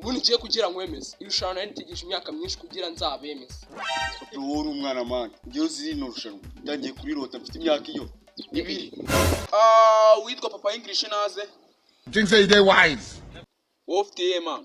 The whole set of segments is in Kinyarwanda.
ubundi ngiye kugira ngo wemeze irushanwa nari nitegereje imyaka myinshi kugira nzabemeze. wowe uri umwana mani ngiye uzi rino rushanwa ndangiye kurirota mfite imyaka iyo 2. witwa Papa English naze Think say they wise. wowe ufite iyihe man?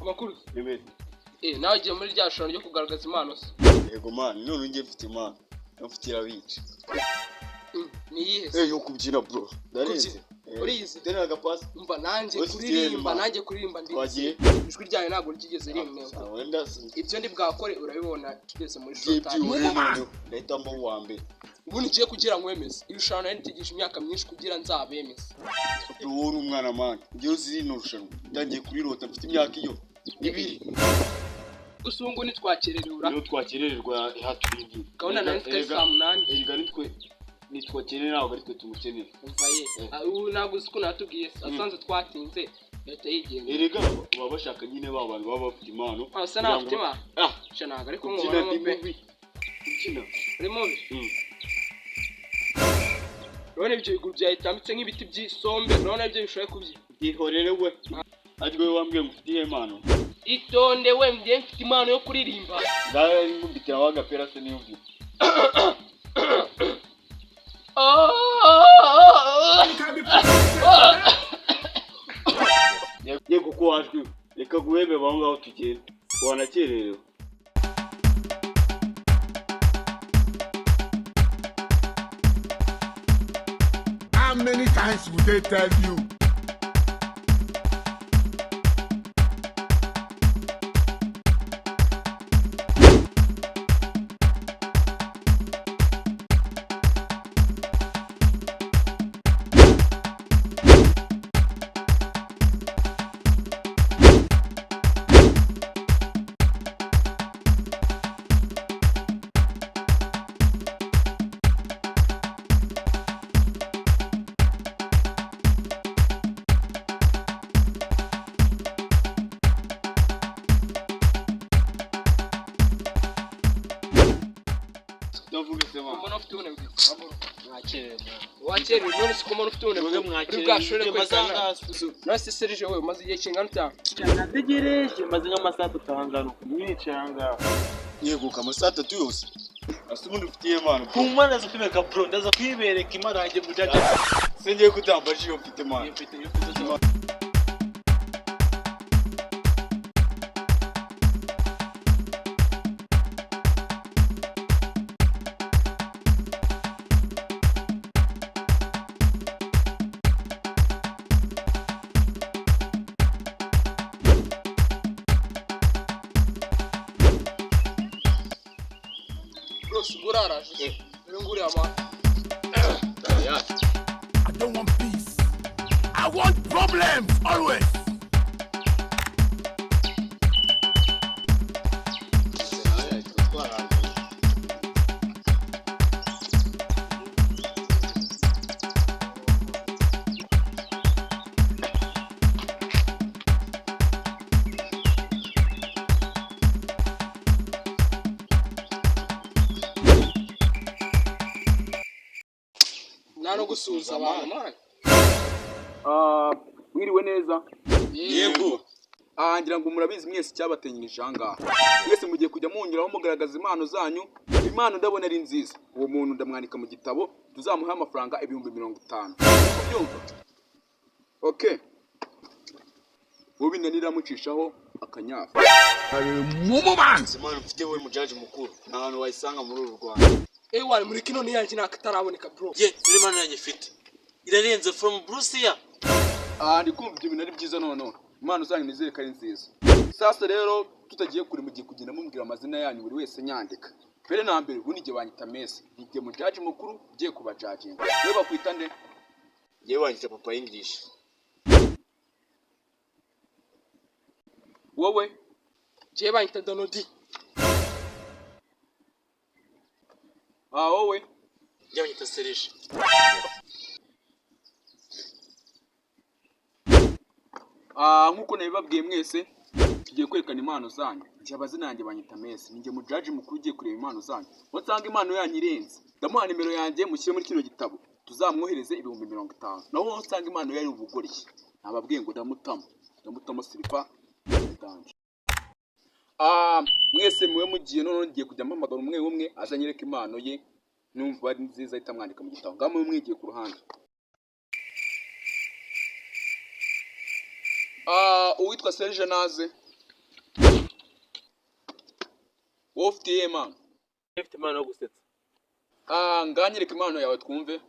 Amakuru Bimeze. nawe ugiye muri rya shano ryo kugaragaza impano se? Yego man none ngiye mfite impano mfitira bici. Ni yihe se? Yo kubyina bro ndarize. Urize Tena agapasi umva nanjye kuririmba ndi wagiye ijwi ryawe ntabwo ryigeze rimwe wenda ibyo ndi bwakore urabibona tugeze muri shota leta mbo wambe ubundi ngiye kugira ngo wemeze irushanwa nari nitegereje imyaka myinshi kugira nzabemeze. wowe uri umwana mani ngiye uzi rino rushanwa ndangiye kurirota mfite imyaka iyo 2. Usungu nitwakererura Iyo twakerererwa ihatubindi gahunda nari mfite saa 8 erega nitwakerera ntabwo ari twe tumukeneye umva ubu ntabwo uzi ko natubwiye asanze twatinze leta yigenga erega baba bashaka nyine ba bantu baba bafite impano asa nafite impano sha ntabwo ariko nkubona mo pe ukina ari mubi urabona ibyo biguru byahitambitse nk'ibiti by'isombe urabona ibyo bishoboye byihorere we ariko we wambwiye ngo ufite ihe impano itonde we mbiye mfite impano yo kuririmba ndari ngubitira wagapera se niyo ufite yego ko wajwe reka guhebe baho ngaho tugenda wanakererewe. How many times would they tell you? Ndavuga se mama umuntu ufite ubune bwiza wakerera none se ko umuntu ufite ubune bwashore kwezanga nase Serge we maze igihe kingana cyane nategereje maze nk'amasaha tutahangana kumwicanga yego kamasaha 3 yose asubundi ufite ihe impano kumana zo kwimeka bro ndaza kwibereka imarange mujaje singiye kutambaje iyo mfite impano Guraraje nguri ama I don't want peace. I want problems always. nano gusuza abantu man. Mwiriwe neza. Yego. Ngira ngo murabizi mwese cyabatenyirije ahangaha. Mwese mugiye kujya munyuraho mugaragaza impano zanyu. Impano ndabona ari nziza. Uwo muntu ndamwandika mu gitabo tuzamuha amafaranga 50,000. Ubyumva? Okay. Ubinanira mucishaho akanyafu. Mumu man. Simana mfite we mujaji mukuru. Nta hantu wayisanga muri uru Rwanda. Wari muri kino ni yanjye nakataraboneka bro. ye dore mana yanjye fite irarenze from Brusia Ndi kumva ibyo bintu ari byiza none. Impano zanyu nizere ko ari nziza. Sasa rero tutagiye kure mugiye kugenda mumbwira amazina yanyu buri wese nyandika. Mbere na mbere ubundi giye banyita Messi, ngiye mu judge mukuru ugiye kuba judging. Wewe bakwita nde? yewe wanyita Papa English. Wowe jewe banyita Donodi. wowe yewe wanyita Serge. Nkuko nabibabwiye mwese tugiye kwerekana impano zanyu. Ngiye abazina yanjye banyita Messi, ninjye mu judge mukuru ugiye kureba impano zanyu. Watsanga impano yanyu irenze, ndamuha nimero yanjye mushyire muri kino gitabo tuzamwohereze 50,000. Naho watsanga impano yari ubugoryi nababwiye ngo ndamutamo silipa ndanje. Mwese muwe mugiye none ngiye kujya mpamagara umwe azanyereka impano ye, numva ari nziza itamwandika mu gitabo. Ngamwe mwigiye ku ruhande. Uwitwa Serge naze. Wowe ufite iyihe mpano? Ufite impano yo gusetsa. Nganyereka impano yawe twumve.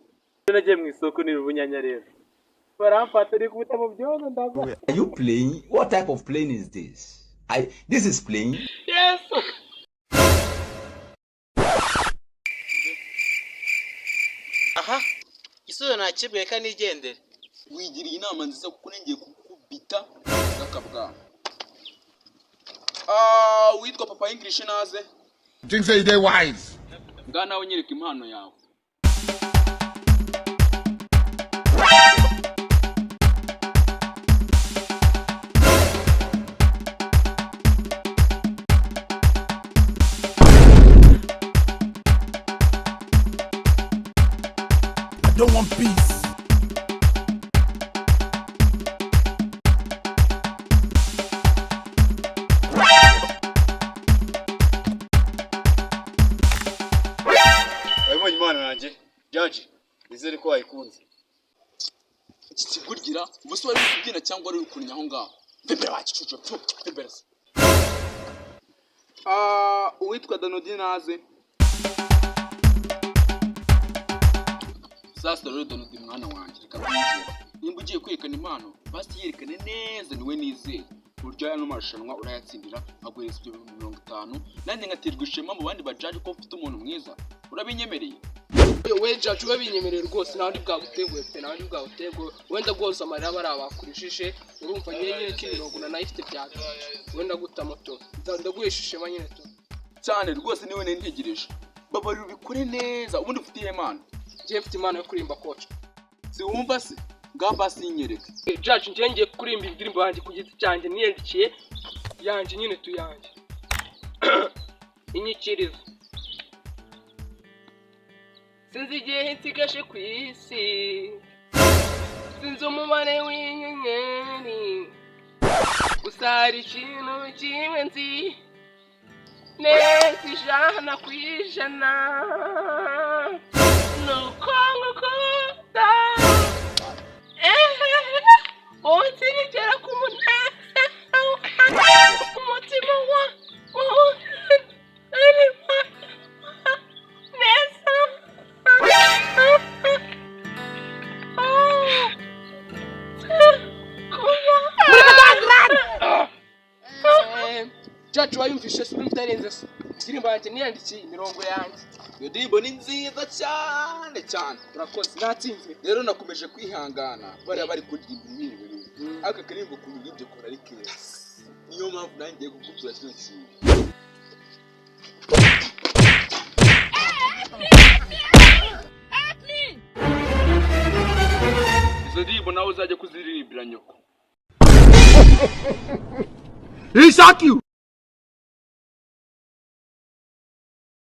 Nagiye mu isoko ni ubunyanya rero. Baramfata ari kubuta mu byondo ndago. Are you playing? What type of playing is this? This is playing. Yes. Aha. Isuyo nakibwe kandi igendere. Wigiriye inama nziza kuko ngiye kukubita zakabwa. Witwa Papa English naze. Think say they wise. Ngana nawe nyereka impano yawe. I don't want peace. Wabonye impano yanjye judge, nizere ko wayikunze. Iki kigurgira ubuse wari kubyina cyangwa ari kurinya aho ngaho. Bebera wakicucu bebera. Uwitwa Donodi naze. Sasa rero Donodi mwana wanjye reka kwinjira. Nimba ugiye kwerekana impano basi yerekane neza niwe nizeye. Buryo ya no marushanwa urayatsindira aguhereza 50,000 nanjye ngatirwa ishema mu bandi bajaje ko ufite umuntu mwiza. Urabinyemereye? We judge ubinyemereye rwose nawe bwaguteguye pe nawe bwaguteguye. Wenda rwose amarira bari abakurishije urumva nyenye cy'imirongo na nayifite byaje. Wenda guta moto. Ndaguheshishe manyine to. Cyane rwose niwe nentegereje. Babarira ubikore neza ubundi ufite impano. Jewe mfite impano yo kurimba coach. Si wumva se? Ngamba sinyereke. Judge ngiye kurimba indirimbo yanjye ku giti cyanjye niyendikiye yanjye nyine tuyanje. Inyikirizo. Sinzi igihe nsigaje ku isi, sinzi umubare w'inyenyeri, gusa hari ikintu kimwe nzi neza 100%, nuko ngukunda unsigera ku munezero umutima wawe Judge wayumvishe se bitarenze se indirimbo yanjye niyandikiye imirongo yanjye. Iyo ndirimbo ni nziza cyane. Urakoze natsinze. Rero nakomeje kwihangana bari kuririmba ibintu. Aka karimbo ku ngibyo kora ari keza. Niyo mpamvu nanjye gukubura kino kintu. Izo ndirimbo nawe uzajya kuziririmbira nyoko. He shot you.